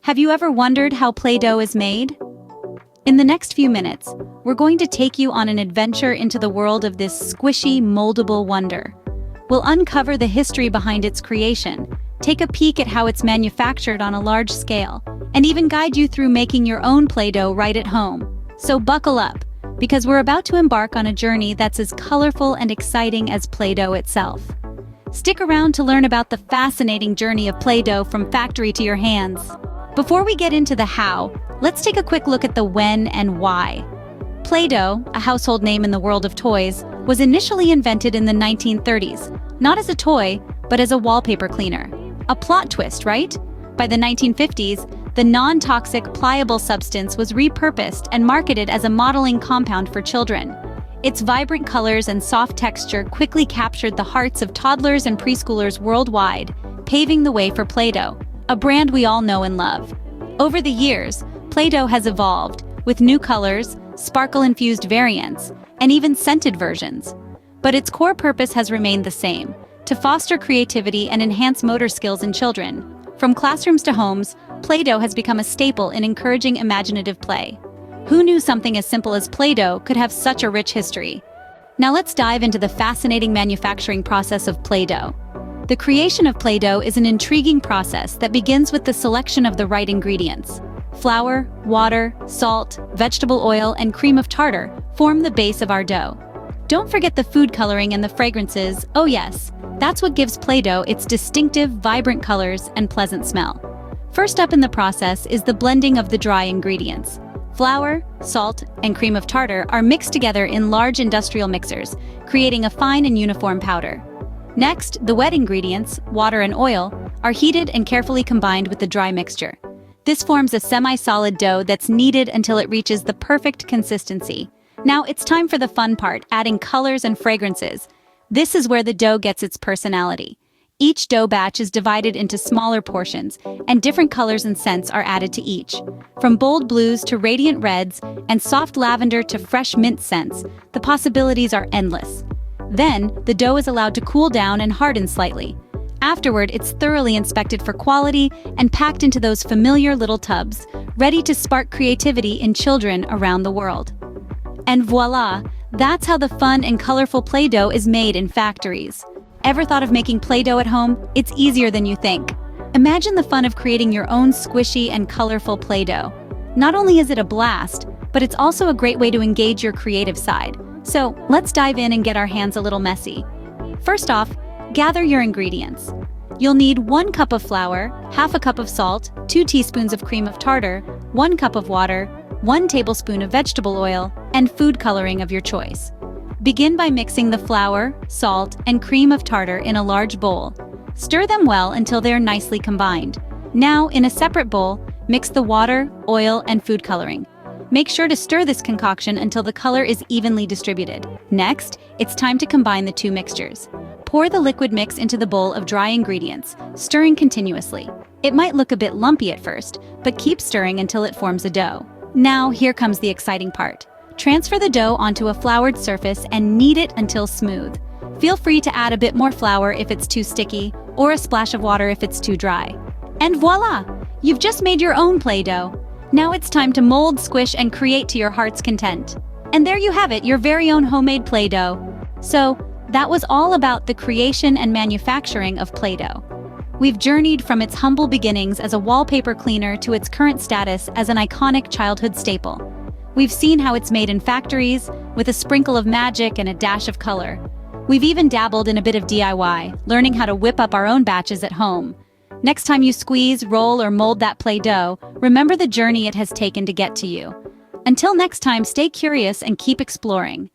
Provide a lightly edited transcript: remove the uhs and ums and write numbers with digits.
Have you ever wondered how Play-Doh is made? In the next few minutes, we're going to take you on an adventure into the world of this squishy, moldable wonder. We'll uncover the history behind its creation, take a peek at how it's manufactured on a large scale, and even guide you through making your own Play-Doh right at home. So buckle up, because we're about to embark on a journey that's as colorful and exciting as Play-Doh itself. Stick around to learn about the fascinating journey of Play-Doh from factory to your hands. Before we get into the how, let's take a quick look at the when and why. Play-Doh, a household name in the world of toys, was initially invented in the 1930s, not as a toy, but as a wallpaper cleaner. A plot twist, right? By the 1950s, the non-toxic, pliable substance was repurposed and marketed as a modeling compound for children. Its vibrant colors and soft texture quickly captured the hearts of toddlers and preschoolers worldwide, paving the way for Play-Doh, a brand we all know and love. Over the years, Play-Doh has evolved, with new colors, sparkle-infused variants, and even scented versions. But its core purpose has remained the same: to foster creativity and enhance motor skills in children. From classrooms to homes, Play-Doh has become a staple in encouraging imaginative play. Who knew something as simple as Play-Doh could have such a rich history? Now let's dive into the fascinating manufacturing process of Play-Doh. The creation of Play-Doh is an intriguing process that begins with the selection of the right ingredients. Flour, water, salt, vegetable oil, and cream of tartar form the base of our dough. Don't forget the food coloring and the fragrances. Oh yes, that's what gives Play-Doh its distinctive, vibrant colors and pleasant smell. First up in the process is the blending of the dry ingredients. Flour, salt, and cream of tartar are mixed together in large industrial mixers, creating a fine and uniform powder. Next, the wet ingredients, water and oil, are heated and carefully combined with the dry mixture. This forms a semi-solid dough that's kneaded until it reaches the perfect consistency. Now it's time for the fun part, adding colors and fragrances. This is where the dough gets its personality. Each dough batch is divided into smaller portions, and different colors and scents are added to each. From bold blues to radiant reds, and soft lavender to fresh mint scents, the possibilities are endless. Then, the dough is allowed to cool down and harden slightly. Afterward, it's thoroughly inspected for quality and packed into those familiar little tubs, ready to spark creativity in children around the world. And voila, that's how the fun and colorful Play-Doh is made in factories. Ever thought of making Play-Doh at home? It's easier than you think. Imagine the fun of creating your own squishy and colorful Play-Doh. Not only is it a blast, but it's also a great way to engage your creative side. So, let's dive in and get our hands a little messy. First off, gather your ingredients. You'll need 1 cup of flour, half a cup of salt, 2 teaspoons of cream of tartar, 1 cup of water, 1 tablespoon of vegetable oil, and food coloring of your choice. Begin by mixing the flour, salt, and cream of tartar in a large bowl. Stir them well until they're nicely combined. Now, in a separate bowl, mix the water, oil, and food coloring. Make sure to stir this concoction until the color is evenly distributed. Next, it's time to combine the two mixtures. Pour the liquid mix into the bowl of dry ingredients, stirring continuously. It might look a bit lumpy at first, but keep stirring until it forms a dough. Now, here comes the exciting part. Transfer the dough onto a floured surface and knead it until smooth. Feel free to add a bit more flour if it's too sticky, or a splash of water if it's too dry. And voila! You've just made your own Play-Doh. Now it's time to mold, squish, and create to your heart's content. And there you have it, your very own homemade Play-Doh. So, that was all about the creation and manufacturing of Play-Doh. We've journeyed from its humble beginnings as a wallpaper cleaner to its current status as an iconic childhood staple. We've seen how it's made in factories, with a sprinkle of magic and a dash of color. We've even dabbled in a bit of DIY, learning how to whip up our own batches at home. Next time you squeeze, roll, or mold that Play-Doh, remember the journey it has taken to get to you. Until next time, stay curious and keep exploring.